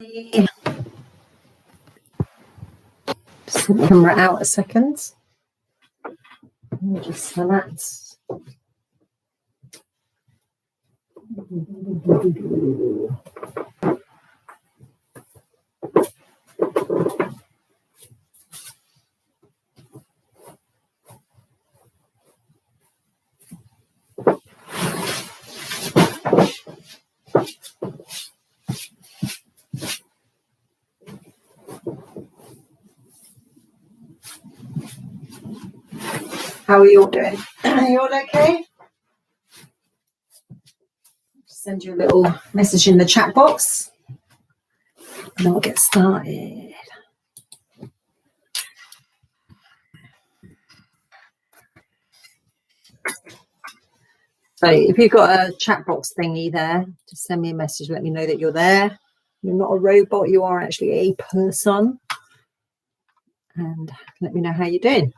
Just the camera out a second. Just relax. How are you all doing? Are you all okay? Just send you a little message in the chat box and I'll get started. So if you've got a chat box thingy there, just send me a message, let me know that you're there. You're not a robot, you are actually a person. And let me know how you're doing.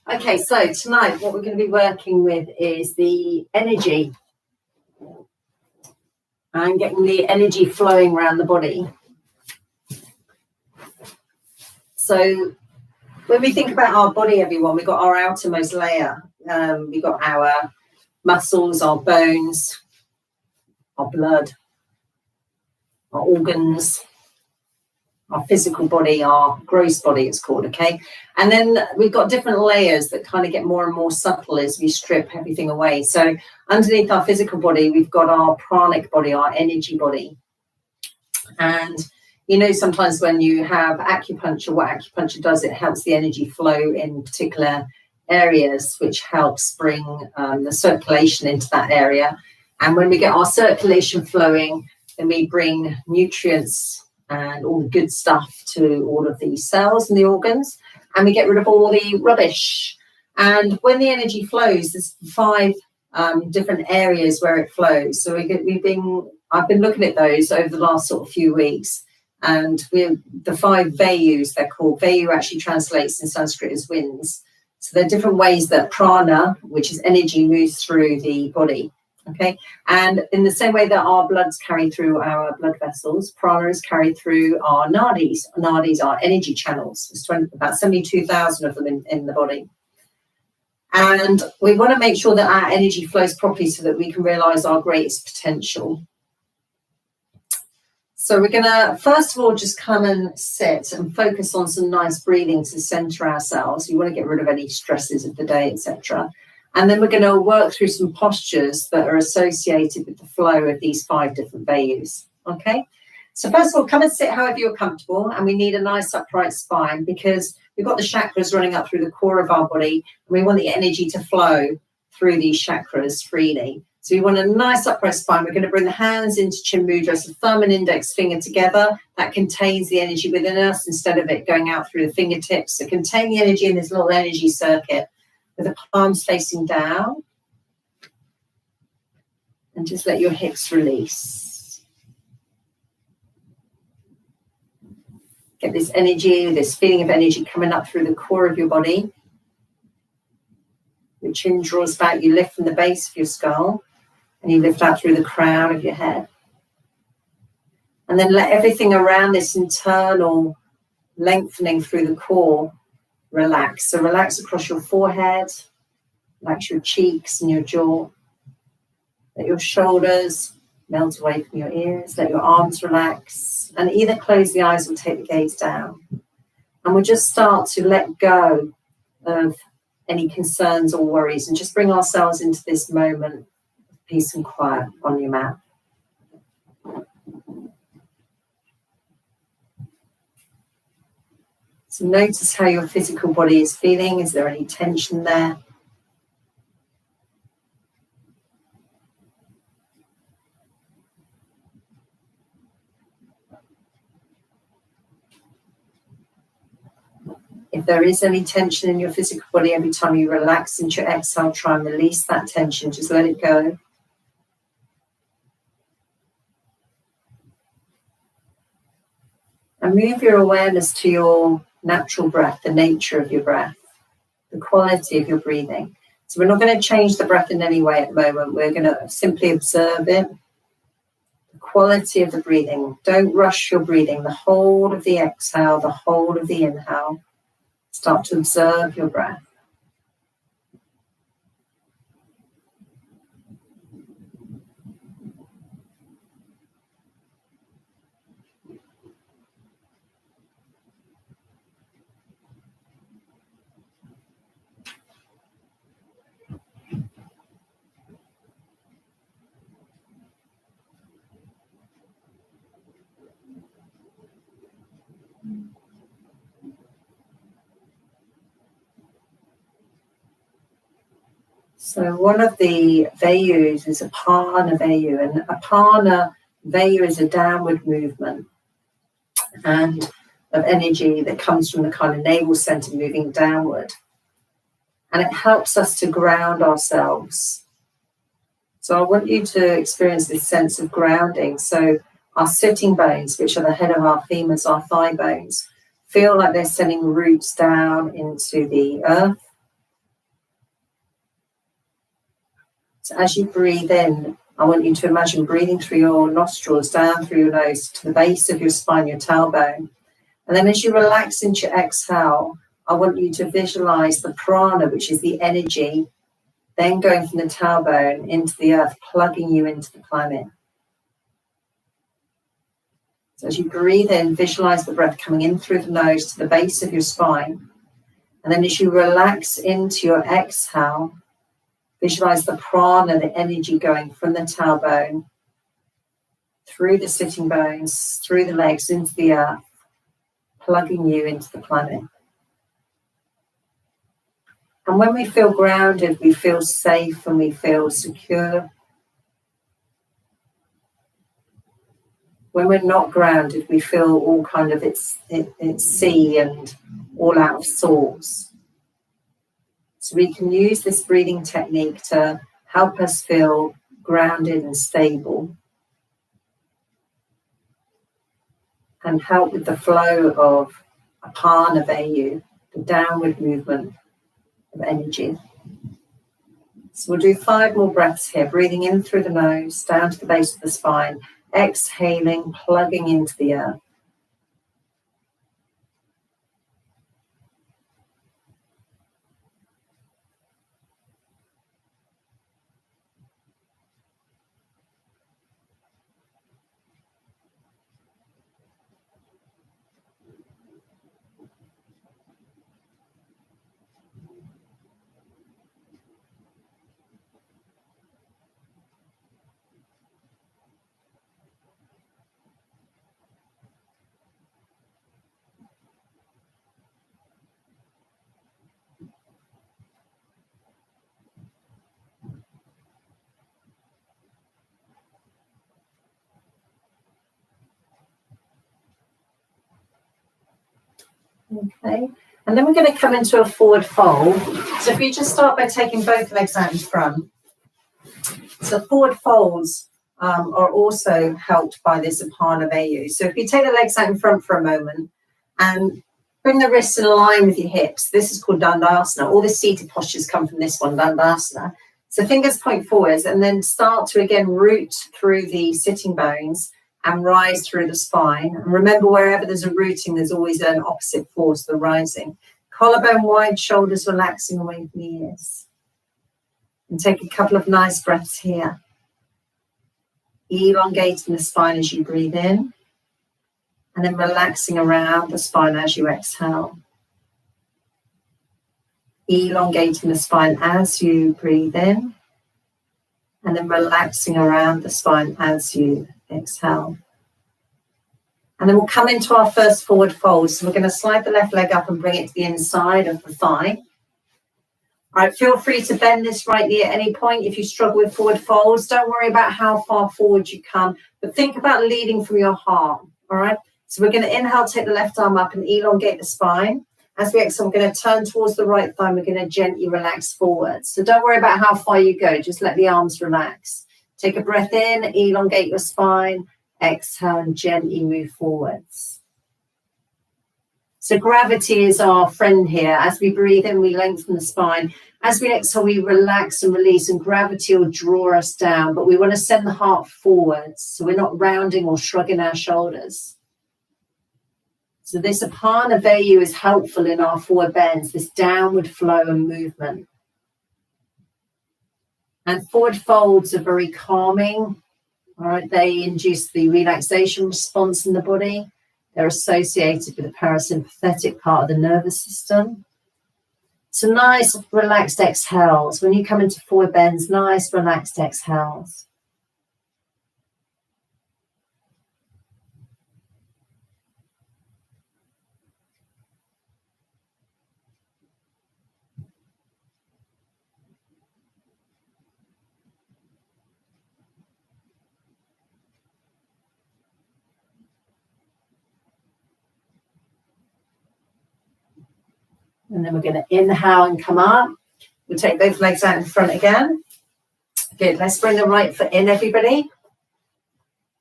Okay, so tonight what we're going to be working with is the energy and getting the energy flowing around the body. So when we think about our body, everyone, we've got our outermost layer. We've got our muscles, our bones, our blood, our organs, our physical body, our gross body it's called, okay? And then we've got different layers that kind of get more and more subtle as we strip everything away. So underneath our physical body, we've got our pranic body, our energy body. And you know, sometimes when you have acupuncture, what acupuncture does, it helps the energy flow in particular areas, which helps bring the circulation into that area. And when we get our circulation flowing, then we bring nutrients and all the good stuff to all of the cells and the organs, and we get rid of all the rubbish. And when the energy flows, there's 5 different areas where it flows. So I've been looking at those over the last sort of few weeks, and the 5 vayus, they're called. Vayu actually translates in Sanskrit as winds. So there are different ways that prana, which is energy, moves through the body. Okay, and in the same way that our bloods carry through our blood vessels, prana is carried through our nadis. Nadis are energy channels. There's about 72,000 of them in the body. And we want to make sure that our energy flows properly so that we can realize our greatest potential. So we're going to, first of all, just come and sit and focus on some nice breathing to center ourselves. You want to get rid of any stresses of the day, etc. And then we're going to work through some postures that are associated with the flow of these 5 different vayus. Okay, so first of all, come and sit however you're comfortable, and we need a nice upright spine because we've got the chakras running up through the core of our body, and we want the energy to flow through these chakras freely. So we want a nice upright spine. We're going to bring the hands into chin mudra, so thumb and index finger together. That contains the energy within us instead of it going out through the fingertips. So contain the energy in this little energy circuit, with the palms facing down, and just let your hips release. Get this energy, this feeling of energy coming up through the core of your body. Your chin draws back, you lift from the base of your skull, and you lift out through the crown of your head. And then let everything around this internal lengthening through the core relax. So relax across your forehead, relax your cheeks and your jaw. Let your shoulders melt away from your ears. Let your arms relax. And either close the eyes or take the gaze down. And we'll just start to let go of any concerns or worries and just bring ourselves into this moment of peace and quiet on your mat. So notice how your physical body is feeling. Is there any tension there? If there is any tension in your physical body, every time you relax into your exhale, try and release that tension. Just let it go. And move your awareness to your natural breath, the nature of your breath, the quality of your breathing. So we're not going to change the breath in any way at the moment. We're going to simply observe it. The quality of the breathing. Don't rush your breathing. The whole of the exhale, the whole of the inhale. Start to observe your breath. So one of the Vayus is Apana Vayu, and Apana Vayu is a downward movement and of energy that comes from the kind of navel center moving downward. And it helps us to ground ourselves. So I want you to experience this sense of grounding. So our sitting bones, which are the head of our femurs, our thigh bones, feel like they're sending roots down into the earth. So as you breathe in, I want you to imagine breathing through your nostrils, down through your nose to the base of your spine, your tailbone. And then as you relax into your exhale, I want you to visualize the prana, which is the energy, then going from the tailbone into the earth, plugging you into the planet. So as you breathe in, visualize the breath coming in through the nose to the base of your spine. And then as you relax into your exhale, visualize the prana, the energy going from the tailbone, through the sitting bones, through the legs, into the earth, plugging you into the planet. And when we feel grounded, we feel safe and we feel secure. When we're not grounded, we feel all kind of it's sea and all out of sorts. So we can use this breathing technique to help us feel grounded and stable and help with the flow of Apana Vayu, the downward movement of energy. So we'll do 5 more breaths here, breathing in through the nose, down to the base of the spine, exhaling, plugging into the earth. Okay, and then we're going to come into a forward fold. So if you just start by taking both legs out in front. So forward folds are also helped by this Apana Vayu. So if you take the legs out in front for a moment and bring the wrists in line with your hips, this is called Dandasana. All the seated postures come from this one, Dandasana. So fingers point forwards and then start to again root through the sitting bones and rise through the spine. And remember, wherever there's a rooting, there's always an opposite force, the rising. Collarbone wide, shoulders relaxing away from the ears. And take a couple of nice breaths here. Elongating the spine as you breathe in. And then relaxing around the spine as you exhale. Elongating the spine as you breathe in. And then relaxing around the spine as you exhale. And then we'll come into our first forward fold. So we're going to slide the left leg up and bring it to the inside of the thigh. All right, feel free to bend this right knee at any point if you struggle with forward folds. Don't worry about how far forward you come, but think about leading from your heart. All right, so we're going to inhale, take the left arm up and elongate the spine. As we exhale, we're going to turn towards the right thigh. We're going to gently relax forwards. So don't worry about how far you go. Just let the arms relax. Take a breath in, elongate your spine. Exhale and gently move forwards. So gravity is our friend here. As we breathe in, we lengthen the spine. As we exhale, we relax and release, and gravity will draw us down. But we want to send the heart forwards, so we're not rounding or shrugging our shoulders. So this Apana Vayu is helpful in our forward bends, this downward flow and movement. And forward folds are very calming. All right, they induce the relaxation response in the body. They're associated with the parasympathetic part of the nervous system. So nice, relaxed exhales. When you come into forward bends, nice, relaxed exhales. And then we're going to inhale and come up. We'll take both legs out in front again. Good. Let's bring the right foot in, everybody.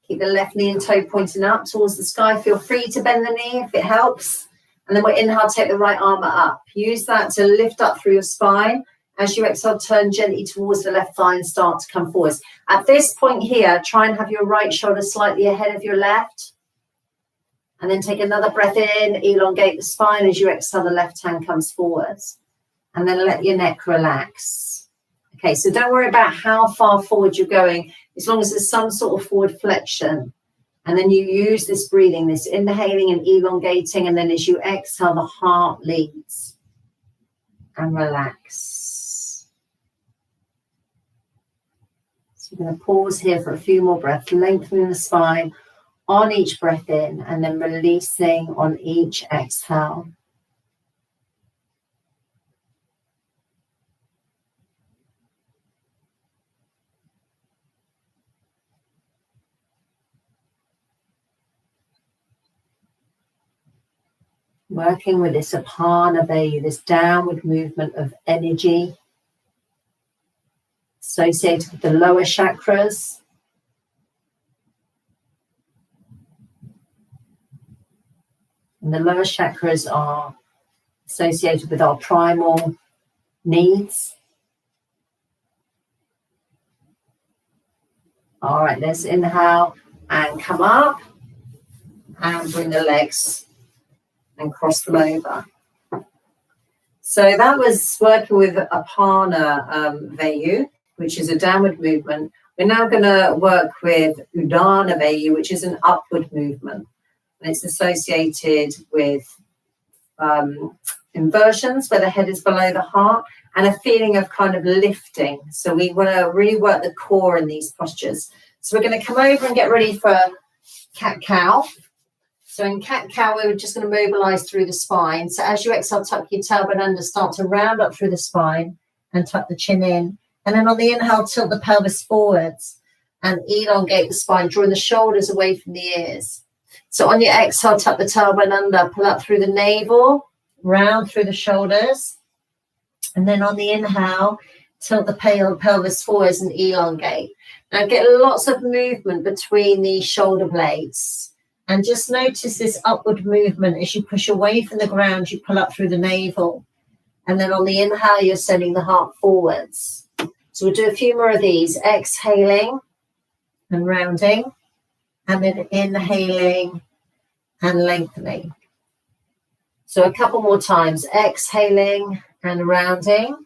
Keep the left knee and toe pointing up towards the sky. Feel free to bend the knee if it helps. And then we'll inhale, take the right arm up. Use that to lift up through your spine. As you exhale, turn gently towards the left thigh and start to come forwards. At this point here, try and have your right shoulder slightly ahead of your left. And then take another breath in, elongate the spine as you exhale, the left hand comes forwards. And then let your neck relax. Okay, so don't worry about how far forward you're going, as long as there's some sort of forward flexion. And then you use this breathing, this inhaling and elongating, and then as you exhale, the heart leads. And relax. So we're going to pause here for a few more breaths, lengthening the spine on each breath in, and then releasing on each exhale. Working with this Apana Vayu, this downward movement of energy associated with the lower chakras. And the lower chakras are associated with our primal needs. All right, let's inhale and come up and bring the legs and cross them over. So that was working with Apana Vayu, which is a downward movement. We're now going to work with Udana Vayu, which is an upward movement. And it's associated with inversions where the head is below the heart and a feeling of kind of lifting. So we want to really work the core in these postures. So we're going to come over and get ready for cat-cow. So in cat-cow, we're just going to mobilize through the spine. So as you exhale, tuck your tailbone under, start to round up through the spine and tuck the chin in. And then on the inhale, tilt the pelvis forwards and elongate the spine, drawing the shoulders away from the ears. So on your exhale, tuck the tailbone under, pull up through the navel, round through the shoulders. And then on the inhale, tilt the pelvis forwards and elongate. Now get lots of movement between the shoulder blades. And just notice this upward movement as you push away from the ground, you pull up through the navel. And then on the inhale, you're sending the heart forwards. So we'll do a few more of these. Exhaling and rounding. And then inhaling and lengthening. So a couple more times. Exhaling and rounding.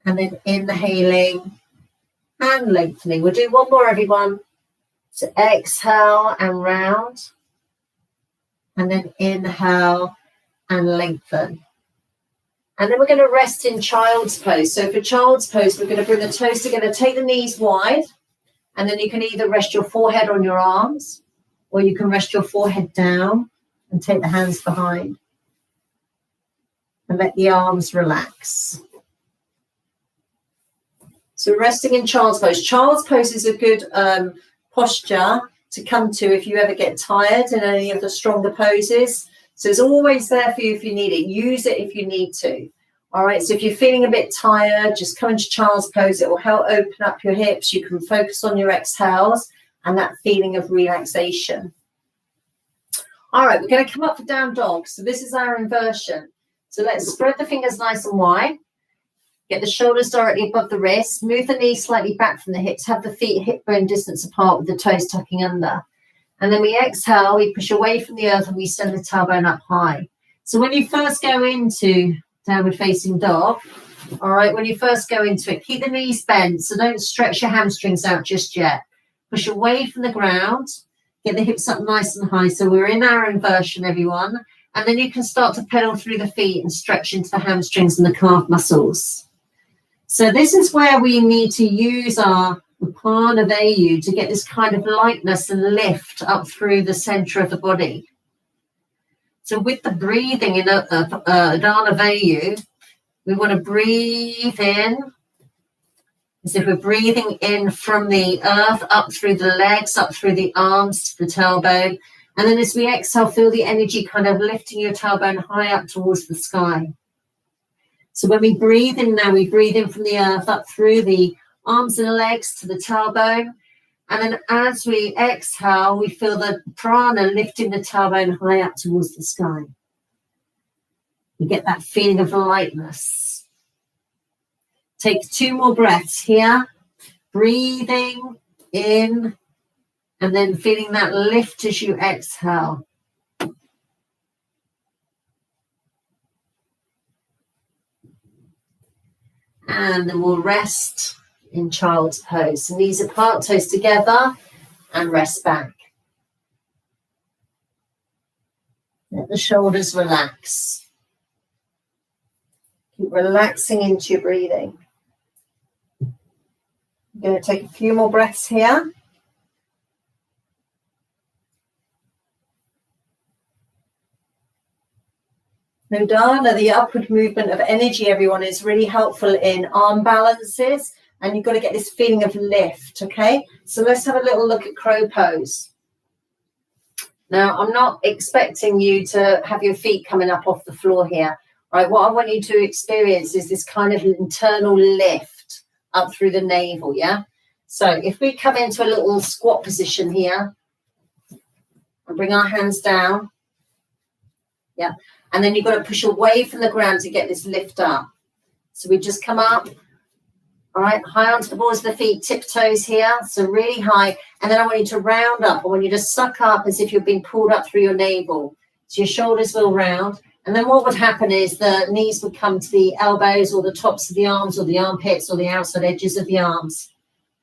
And then inhaling and lengthening. We'll do one more, everyone. So exhale and round. And then inhale and lengthen. And then we're going to rest in child's pose. So for child's pose, we're going to bring the toes together, take the knees wide. And then you can either rest your forehead on your arms, or you can rest your forehead down and take the hands behind. And let the arms relax. So resting in child's pose. Child's pose is a good posture to come to if you ever get tired in any of the stronger poses. So it's always there for you if you need it. Use it if you need to. All right, so if you're feeling a bit tired, just come into child's pose. It will help open up your hips. You can focus on your exhales and that feeling of relaxation. All right, we're going to come up for down dog. So this is our inversion. So let's spread the fingers nice and wide. Get the shoulders directly above the wrists. Move the knees slightly back from the hips. Have the feet hip bone distance apart with the toes tucking under. And then we exhale, we push away from the earth and we send the tailbone up high. So when you first go into downward facing dog, all right, when you first go into it, keep the knees bent. So don't stretch your hamstrings out just yet. Push away from the ground. Get the hips up nice and high. So we're in our inversion, everyone. And then you can start to pedal through the feet and stretch into the hamstrings and the calf muscles. So this is where we need to use our Prana Vayu to get this kind of lightness and lift up through the center of the body. So with the breathing in Adana Vayu, we want to breathe in as if we're breathing in from the earth up through the legs, up through the arms to the tailbone. And then as we exhale, feel the energy kind of lifting your tailbone high up towards the sky. So when we breathe in now, we breathe in from the earth up through the arms and legs to the tailbone. And then as we exhale, we feel the prana lifting the tailbone high up towards the sky. We get that feeling of lightness. Take 2 more breaths here. Breathing in and then feeling that lift as you exhale. And then we'll rest in child's pose. So knees apart, toes together, and rest back. Let the shoulders relax. Keep relaxing into your breathing. I'm going to take a few more breaths here. Nodana, the upward movement of energy, everyone, is really helpful in arm balances, and you've got to get this feeling of lift, okay? So let's have a little look at crow pose. Now, I'm not expecting you to have your feet coming up off the floor here, right? What I want you to experience is this kind of internal lift up through the navel, yeah? So if we come into a little squat position here and bring our hands down, yeah, and then you've got to push away from the ground to get this lift up. So we just come up, all right, high onto the balls of the feet, tiptoes here, so really high. And then I want you to round up. I want you to suck up as if you're being pulled up through your navel. So your shoulders will round. And then what would happen is the knees would come to the elbows or the tops of the arms or the armpits or the outside edges of the arms.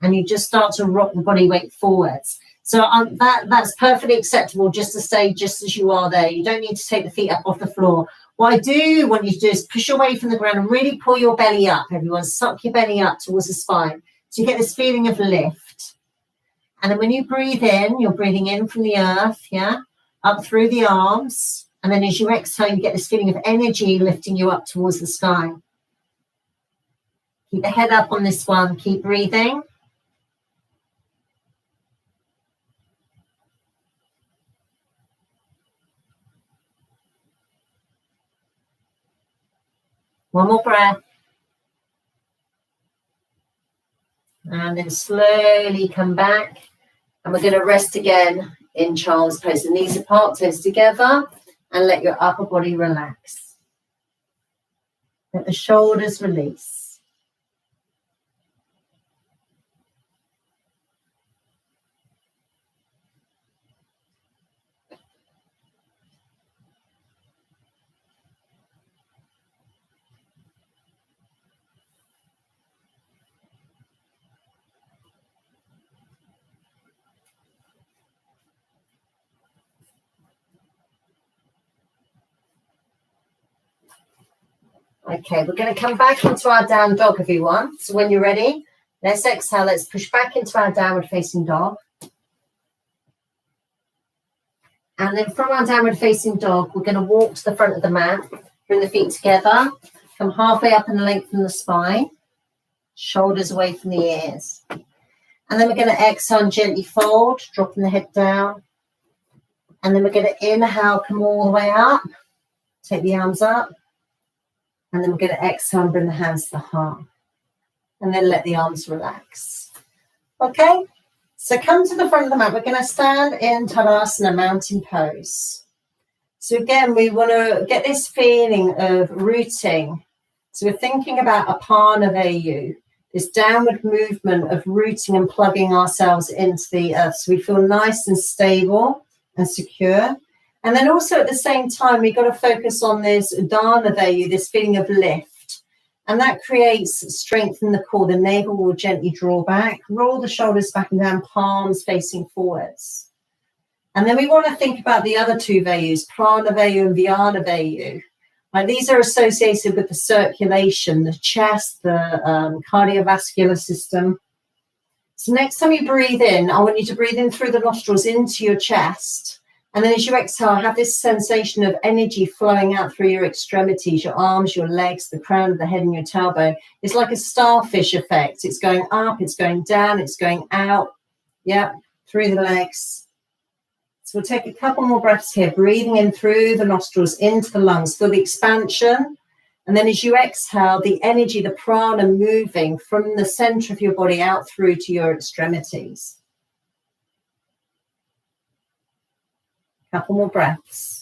And you just start to rock the body weight forwards. So that's perfectly acceptable just to stay just as you are there. You don't need to take the feet up off the floor. What I do want you to do is push away from the ground and really pull your belly up, everyone. Suck your belly up towards the spine. So you get this feeling of lift. And then when you breathe in, you're breathing in from the earth, yeah, up through the arms. And then as you exhale, you get this feeling of energy lifting you up towards the sky. Keep the head up on this one. Keep breathing. One more breath. And then slowly come back. And we're going to rest again in child's pose. The knees apart, toes together. And let your upper body relax. Let the shoulders release. Okay, we're going to come back into our down dog, everyone. So when you're ready, let's exhale. Let's push back into our downward facing dog. And then from our downward facing dog, we're going to walk to the front of the mat. Bring the feet together. Come halfway up and lengthen the spine. Shoulders away from the ears. And then we're going to exhale and gently fold, dropping the head down. And then we're going to inhale, come all the way up. Take the arms up. And then we're going to exhale and bring the hands to the heart. And then let the arms relax. Okay, so come to the front of the mat. We're going to stand in Tadasana, mountain pose. So again, we want to get this feeling of rooting. So we're thinking about Apana Vayu, this downward movement of rooting and plugging ourselves into the earth. So we feel nice and stable and secure. And then also at the same time, we've got to focus on this Udana Vayu, this feeling of lift. And that creates strength in the core. The navel will gently draw back, roll the shoulders back and down, palms facing forwards. And then we want to think about the other two Vayus, Prana Vayu and Vyana Vayu. Right, these are associated with the circulation, the chest, the cardiovascular system. So next time you breathe in, I want you to breathe in through the nostrils into your chest. And then as you exhale, have this sensation of energy flowing out through your extremities, your arms, your legs, the crown of the head and your tailbone. It's like a starfish effect. It's going up, it's going down, it's going out. Yeah, through the legs. So we'll take a couple more breaths here, breathing in through the nostrils into the lungs, feel the expansion. And then as you exhale, the energy, the prana moving from the center of your body out through to your extremities. Couple more breaths.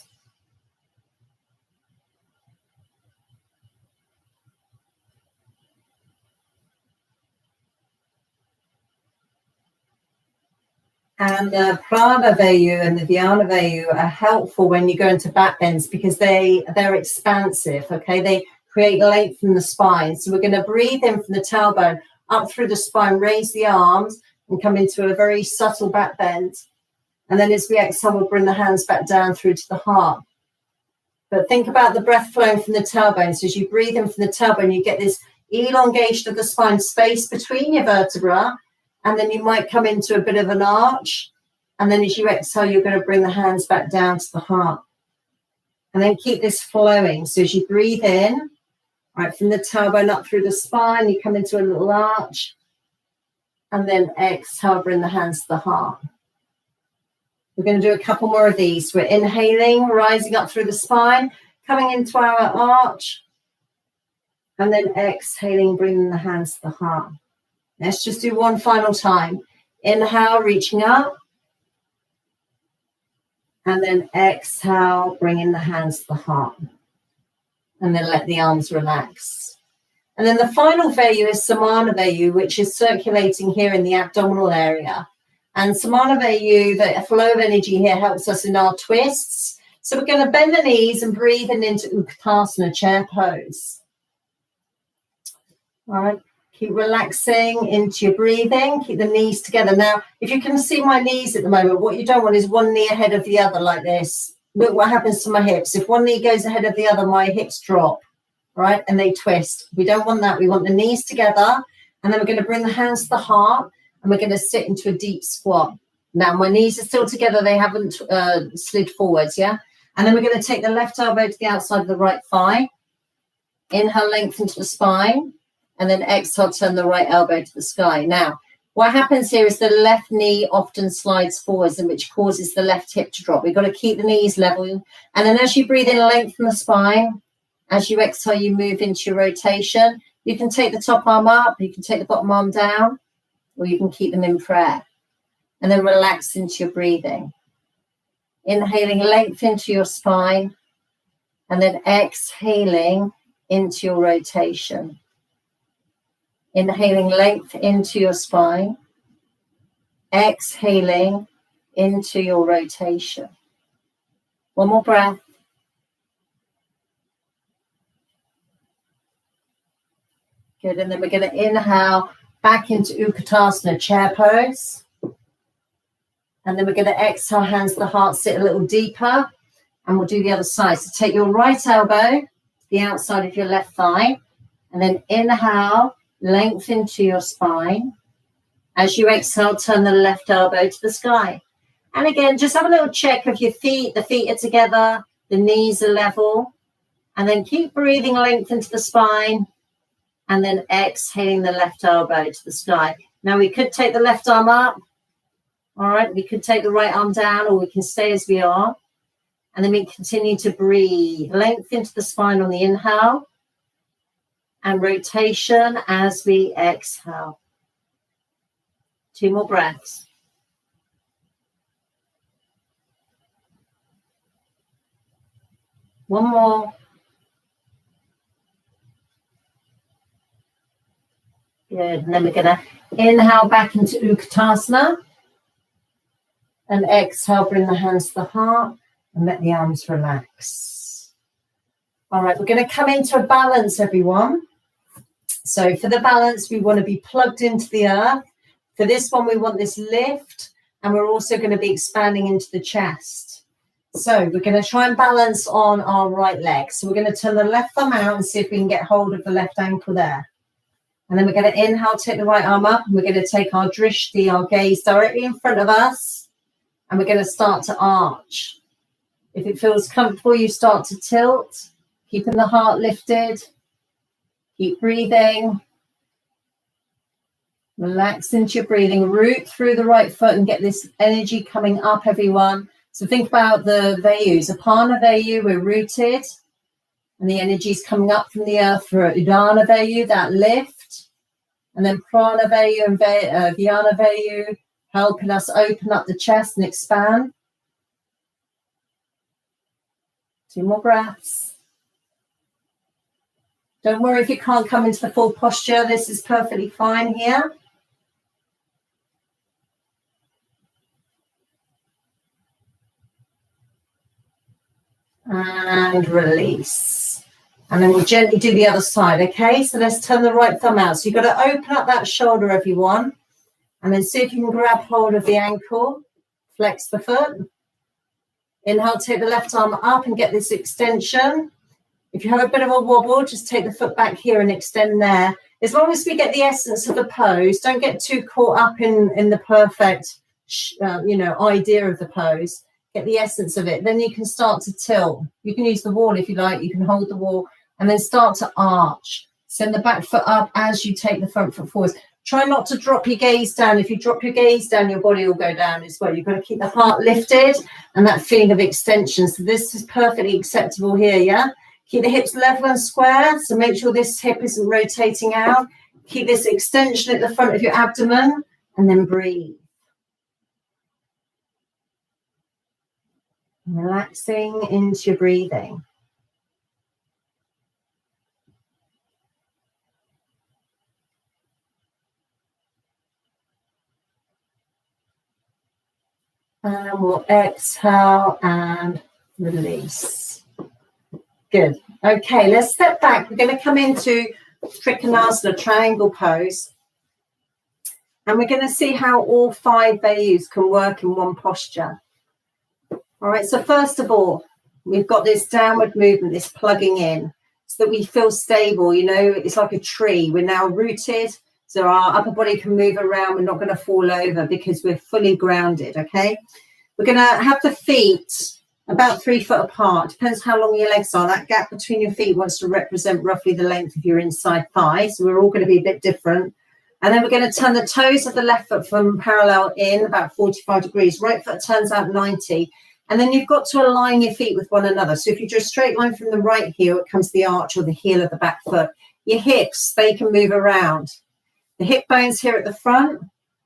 And the Prana Vayu and the Vyana Vayu are helpful when you go into back bends because they're expansive, okay? They create length in the spine. So we're going to breathe in from the tailbone up through the spine, raise the arms and come into a very subtle back bend. And then as we exhale, we'll bring the hands back down through to the heart. But think about the breath flowing from the tailbone. So as you breathe in from the tailbone, you get this elongation of the spine, space between your vertebra. And then you might come into a bit of an arch. And then as you exhale, you're going to bring the hands back down to the heart. And then keep this flowing. So as you breathe in, right, from the tailbone up through the spine, you come into a little arch. And then exhale, bring the hands to the heart. We're going to do a couple more of these. We're inhaling, rising up through the spine, coming into our arch. And then exhaling, bringing the hands to the heart. Let's just do one final time. Inhale, reaching up. And then exhale, bringing the hands to the heart. And then let the arms relax. And then the final Vayu is Samana Vayu, which is circulating here in the abdominal area. And Samana Vayu, the flow of energy here helps us in our twists. So we're going to bend the knees and breathe into Utkatasana, chair pose. All right. Keep relaxing into your breathing. Keep the knees together. Now, if you can see my knees at the moment, what you don't want is one knee ahead of the other like this. Look what happens to my hips. If one knee goes ahead of the other, my hips drop, right? And they twist. We don't want that. We want the knees together. And then we're going to bring the hands to the heart. And we're going to sit into a deep squat. Now, my knees are still together. They haven't slid forwards, yeah? And then we're going to take the left elbow to the outside of the right thigh. Inhale, lengthen to the spine. And then exhale, turn the right elbow to the sky. Now, what happens here is the left knee often slides forwards, and which causes the left hip to drop. We've got to keep the knees level. And then as you breathe in, lengthen the spine. As you exhale, you move into your rotation. You can take the top arm up. You can take the bottom arm down. Or you can keep them in prayer. And then relax into your breathing. Inhaling length into your spine. And then exhaling into your rotation. Inhaling length into your spine. Exhaling into your rotation. One more breath. Good. And then we're going to inhale back into Utkatasana, chair pose. And then we're going to exhale, hands to the heart, sit a little deeper. And we'll do the other side. So take your right elbow, the outside of your left thigh. And then inhale, lengthen to your spine. As you exhale, turn the left elbow to the sky. And again, just have a little check of your feet. The feet are together. The knees are level. And then keep breathing, lengthen to the spine. And then exhaling the left elbow to the sky. Now we could take the left arm up. All right, we could take the right arm down, or we can stay as we are. And then we continue to breathe. Lengthen to the spine on the inhale. And rotation as we exhale. 2 more breaths. One more. Good. And then we're going to inhale back into Utkatasana. And exhale, bring the hands to the heart and let the arms relax. All right, we're going to come into a balance, everyone. So for the balance, we want to be plugged into the earth. For this one, we want this lift, and we're also going to be expanding into the chest. So we're going to try and balance on our right leg. So we're going to turn the left thumb out and see if we can get hold of the left ankle there. And then we're going to inhale, take the right arm up, and we're going to take our drishti, our gaze, directly in front of us. And we're going to start to arch. If it feels comfortable, you start to tilt, keeping the heart lifted. Keep breathing. Relax into your breathing. Root through the right foot and get this energy coming up, everyone. So think about the Vayus. Apana Vayu, we're rooted. And the energy is coming up from the earth for Udana Vayu, that lift. And then Prana Vayu and Vyana Vayu, helping us open up the chest and expand. 2 more breaths. Don't worry if you can't come into the full posture. This is perfectly fine here. And release. And then we'll gently do the other side, okay? So let's turn the right thumb out. So you've got to open up that shoulder, everyone. And then see if you can grab hold of the ankle. Flex the foot. Inhale, take the left arm up and get this extension. If you have a bit of a wobble, just take the foot back here and extend there. As long as we get the essence of the pose, don't get too caught up in the perfect, idea of the pose. Get the essence of it. Then you can start to tilt. You can use the wall if you like. You can hold the wall and then start to arch. Send the back foot up as you take the front foot forwards. Try not to drop your gaze down. If you drop your gaze down, your body will go down as well. You've got to keep the heart lifted and that feeling of extension. So this is perfectly acceptable here, yeah? Keep the hips level and square. So make sure this hip isn't rotating out. Keep this extension at the front of your abdomen and then breathe. Relaxing into your breathing. And we'll exhale and release. Good. Okay, let's step back. We're going to come into Trikonasana, triangle pose. And we're going to see how all 5 Vayus can work in one posture. All right, so first of all, we've got this downward movement, this plugging in, so that we feel stable. You know, it's like a tree. We're now rooted. So our upper body can move around. We're not going to fall over because we're fully grounded, okay? We're going to have the feet about 3 foot apart. Depends how long your legs are. That gap between your feet wants to represent roughly the length of your inside thigh. So we're all going to be a bit different. And then we're going to turn the toes of the left foot from parallel in about 45 degrees. Right foot turns out 90. And then you've got to align your feet with one another. So if you do a straight line from the right heel, it comes the arch or the heel of the back foot. Your hips, they can move around. The hip bones here at the front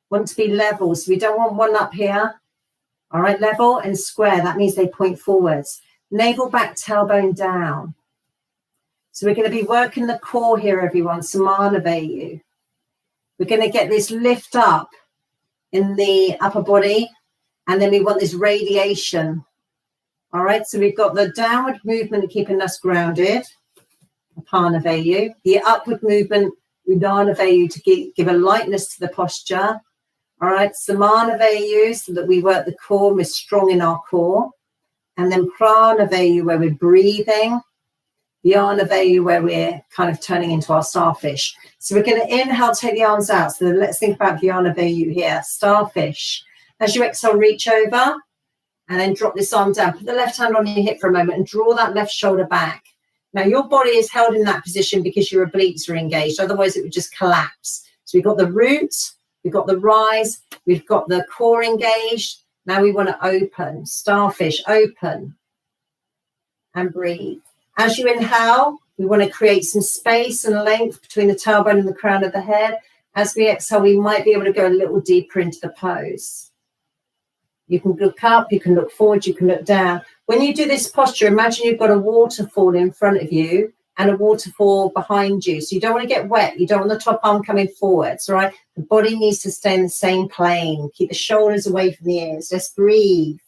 want to be level. So we don't want one up here. All right, level and square. That means they point forwards. Navel back, tailbone down. So we're going to be working the core here, everyone. Samana Vayu. We're going to get this lift up in the upper body. And then we want this radiation. All right, so we've got the downward movement keeping us grounded. Apana Vayu. The upward movement, Udana Vayu, to give a lightness to the posture. All right, Samana Vayu, so that we work the core, we're strong in our core. And then Prana Vayu, where we're breathing. Vyana Vayu, where we're kind of turning into our starfish. So we're going to inhale, take the arms out. So let's think about Vyana Vayu here, starfish. As you exhale, reach over and then drop this arm down. Put the left hand on your hip for a moment and draw that left shoulder back. Now, your body is held in that position because your obliques are engaged. Otherwise, it would just collapse. So we've got the root, we've got the rise, we've got the core engaged. Now we want to open, starfish, open and breathe. As you inhale, we want to create some space and length between the tailbone and the crown of the head. As we exhale, we might be able to go a little deeper into the pose. You can look up, you can look forward, you can look down. When you do this posture, imagine you've got a waterfall in front of you and a waterfall behind you. So you don't want to get wet. You don't want the top arm coming forwards, right? The body needs to stay in the same plane. Keep the shoulders away from the ears. Let's breathe.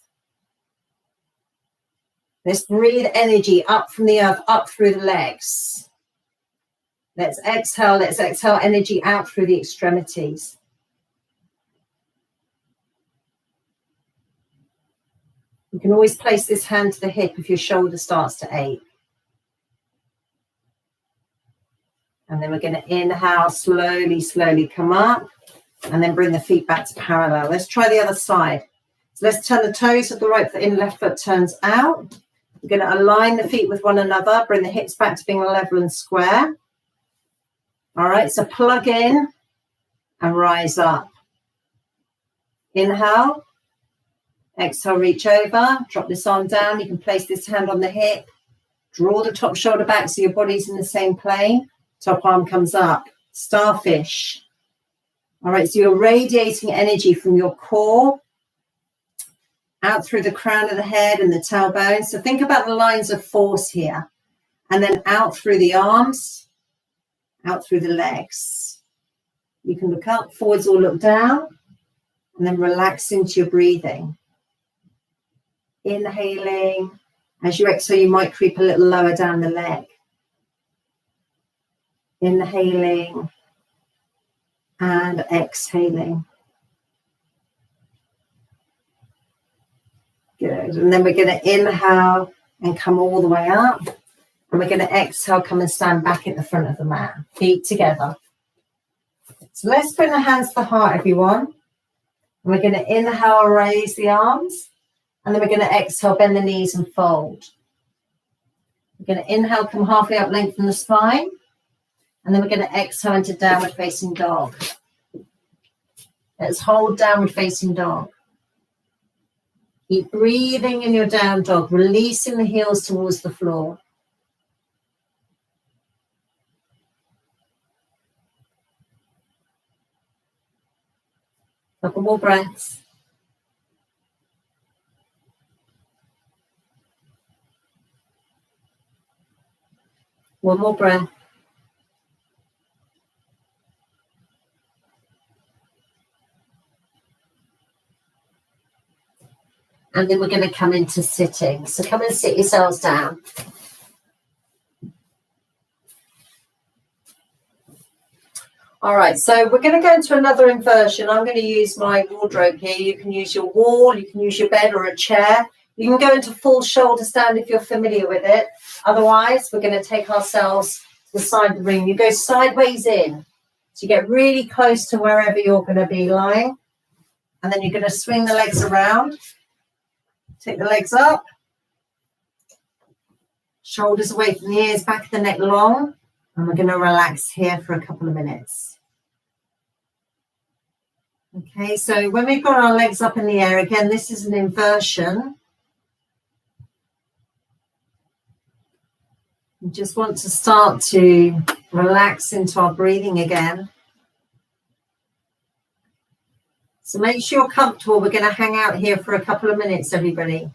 Let's breathe energy up from the earth, up through the legs. Let's exhale. Let's exhale energy out through the extremities. You can always place this hand to the hip if your shoulder starts to ache. And then we're going to inhale, slowly, slowly come up, and then bring the feet back to parallel. Let's try the other side. So let's turn the toes of the right foot in, left foot turns out. We're going to align the feet with one another, bring the hips back to being level and square. All right, so plug in and rise up. Inhale. Exhale, reach over, drop this arm down. You can place this hand on the hip. Draw the top shoulder back so your body's in the same plane. Top arm comes up. Starfish. All right, so you're radiating energy from your core out through the crown of the head and the tailbone. So think about the lines of force here. And then out through the arms, out through the legs. You can look up, forwards or look down, and then relax into your breathing. Inhaling. As you exhale, you might creep a little lower down the leg. Inhaling and exhaling. Good. And then we're going to inhale and come all the way up. And we're going to exhale, come and stand back at the front of the mat. Feet together. So let's bring the hands to the heart, everyone. And we're going to inhale, raise the arms. And then we're going to exhale, bend the knees and fold. We're going to inhale, come halfway up, lengthen the spine. And then we're going to exhale into downward facing dog. Let's hold downward facing dog. Keep breathing in your down dog, releasing the heels towards the floor. Couple more breaths. One more breath. And then we're going to come into sitting. So come and sit yourselves down. All right, so we're going to go into another inversion. I'm going to use my wardrobe here. You can use your wall, you can use your bed or a chair. You can go into full shoulder stand if you're familiar with it. Otherwise, we're going to take ourselves to the side of the room. You go sideways in. So you get really close to wherever you're going to be lying. And then you're going to swing the legs around. Take the legs up. Shoulders away from the ears, back of the neck long. And we're going to relax here for a couple of minutes. Okay, so when we've got our legs up in the air, again, this is an inversion. We just want to start to relax into our breathing again. So make sure you're comfortable. We're going to hang out here for a couple of minutes, everybody.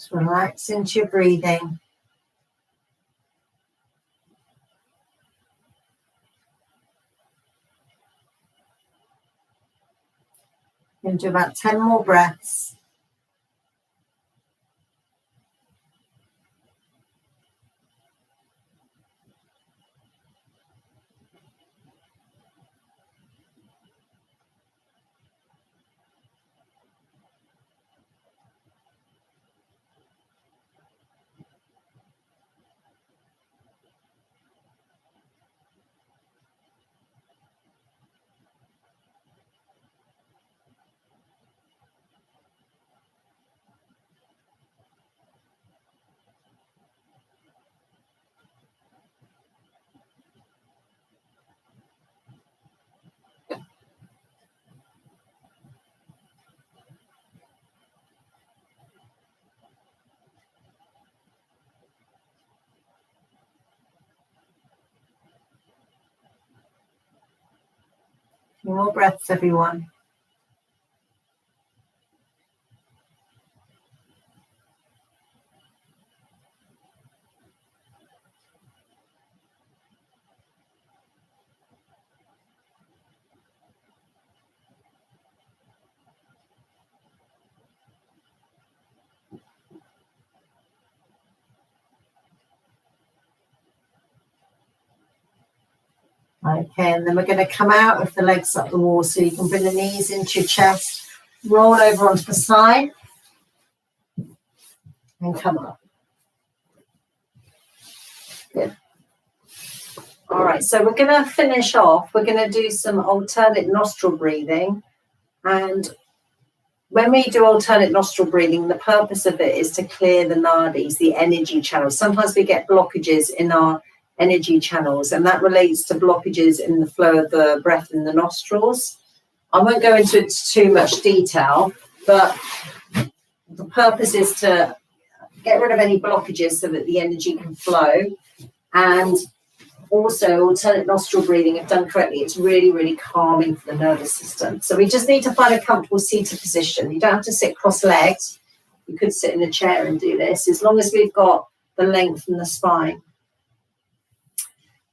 Just relax into your breathing. Going to do about 10 more breaths. More breaths, everyone. Okay, and then we're going to come out with the legs up the wall, so you can bring the knees into your chest, roll over onto the side, and come up. Good. All right, so we're going to finish off. We're going to do some alternate nostril breathing. And when we do alternate nostril breathing, the purpose of it is to clear the nadis, the energy channels. Sometimes we get blockages in our energy channels, and that relates to blockages in the flow of the breath in the nostrils. I won't go into too much detail, but the purpose is to get rid of any blockages so that the energy can flow. And also, alternate nostril breathing, if done correctly, it's really, really calming for the nervous system. So we just need to find a comfortable seated position. You don't have to sit cross-legged. You could sit in a chair and do this, as long as we've got the length in the spine.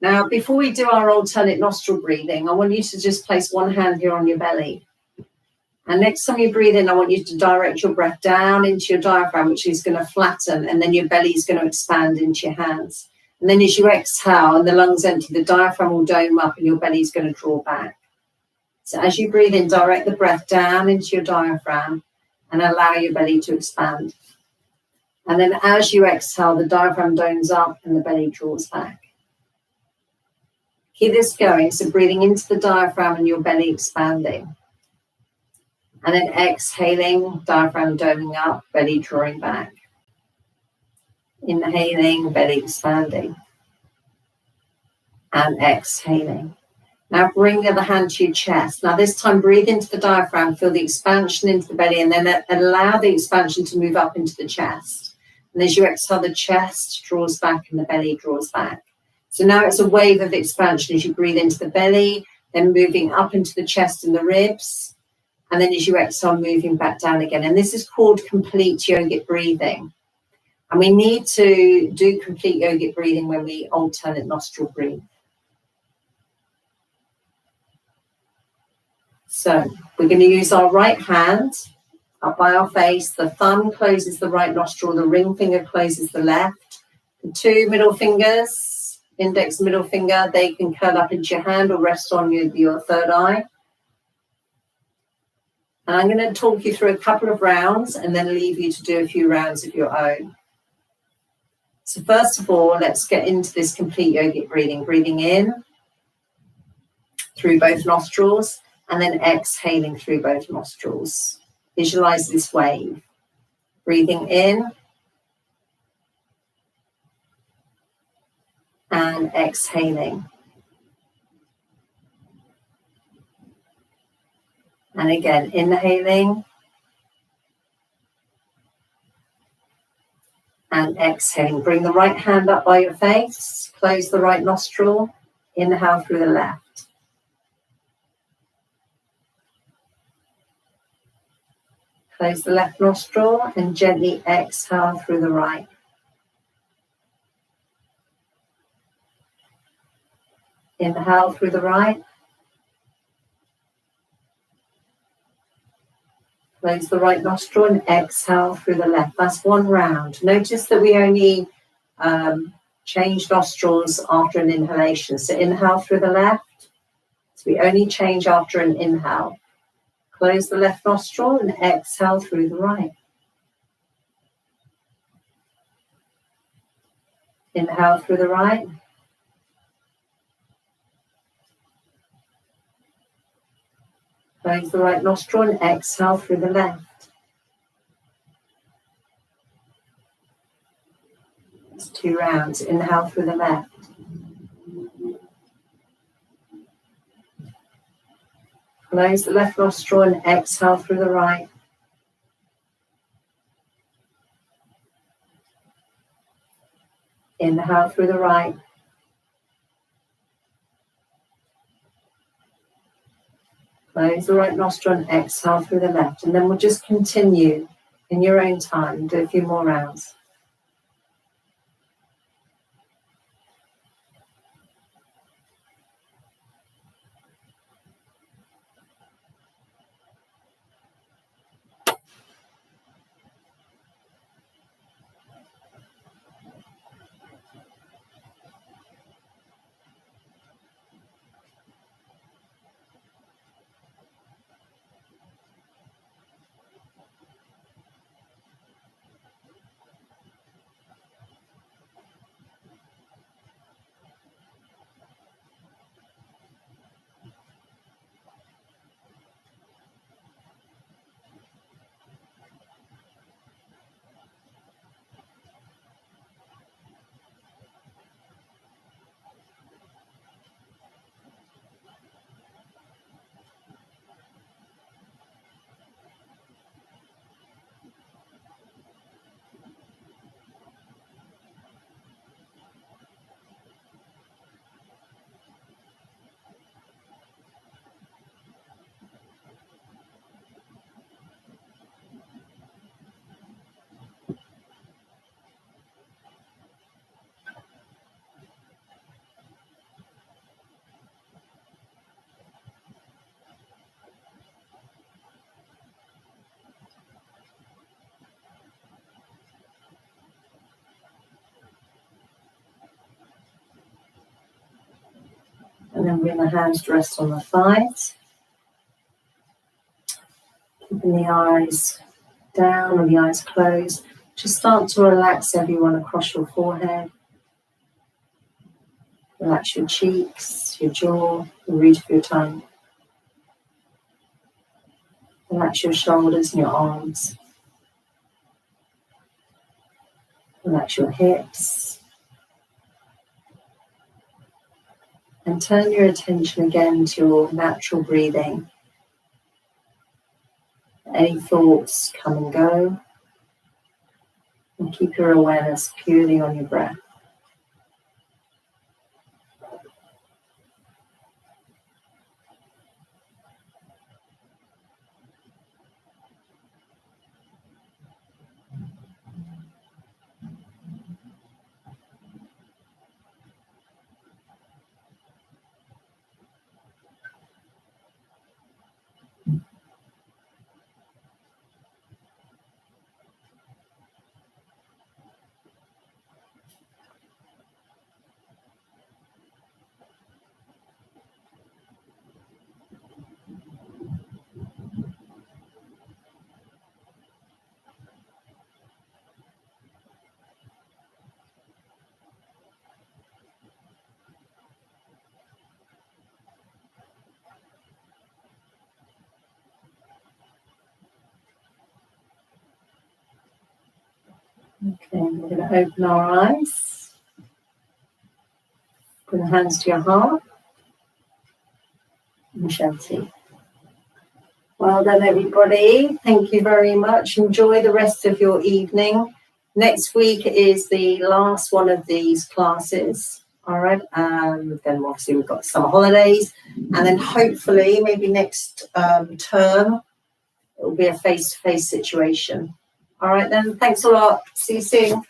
Now, before we do our alternate nostril breathing, I want you to just place one hand here on your belly. And next time you breathe in, I want you to direct your breath down into your diaphragm, which is going to flatten, and then your belly is going to expand into your hands. And then as you exhale and the lungs empty, the diaphragm will dome up and your belly is going to draw back. So as you breathe in, direct the breath down into your diaphragm and allow your belly to expand. And then as you exhale, the diaphragm domes up and the belly draws back. Keep this going, so breathing into the diaphragm and your belly expanding. And then exhaling, diaphragm doming up, belly drawing back. Inhaling, belly expanding. And exhaling. Now bring the other hand to your chest. Now this time breathe into the diaphragm, feel the expansion into the belly, and then allow the expansion to move up into the chest. And as you exhale, the chest draws back and the belly draws back. So now it's a wave of expansion as you breathe into the belly, then moving up into the chest and the ribs. And then as you exhale, moving back down again. And this is called complete yogic breathing. And we need to do complete yogic breathing when we alternate nostril breathe. So we're going to use our right hand up by our face. The thumb closes the right nostril. The ring finger closes the left. The two middle fingers, index, middle finger, they can curl up into your hand or rest on your third eye. And I'm going to talk you through a couple of rounds and then leave you to do a few rounds of your own. So first of all, let's get into this complete yogic breathing. Breathing in through both nostrils and then exhaling through both nostrils. Visualize this wave. Breathing in and exhaling. And again, inhaling and exhaling. Bring the right hand up by your face. Close the right nostril. Inhale through the left. Close the left nostril and gently exhale through the right. Inhale through the right. Close the right nostril and exhale through the left. That's one round. Notice that we only change nostrils after an inhalation. So inhale through the left. So we only change after an inhale. Close the left nostril and exhale through the right. Inhale through the right. Close the right nostril and exhale through the left. It's 2 rounds. Inhale through the left. Close the left nostril and exhale through the right. Inhale through the right. Close the right nostril and exhale through the left. And then we'll just continue in your own time. Do a few more rounds. And then bring the hands to rest on the thighs. Keeping the eyes down or the eyes closed. Just start to relax everyone across your forehead. Relax your cheeks, your jaw, the root of your tongue. Relax your shoulders and your arms. Relax your hips. And turn your attention again to your natural breathing. Any thoughts come and go. And keep your awareness purely on your breath. Okay, we're going to open our eyes. Bring the hands to your heart. And Shanti. Well done, everybody. Thank you very much. Enjoy the rest of your evening. Next week is the last one of these classes. All right. Then obviously we've got summer holidays. And then hopefully maybe next term It will be a face-to-face situation. All right then. Thanks a lot. See you soon.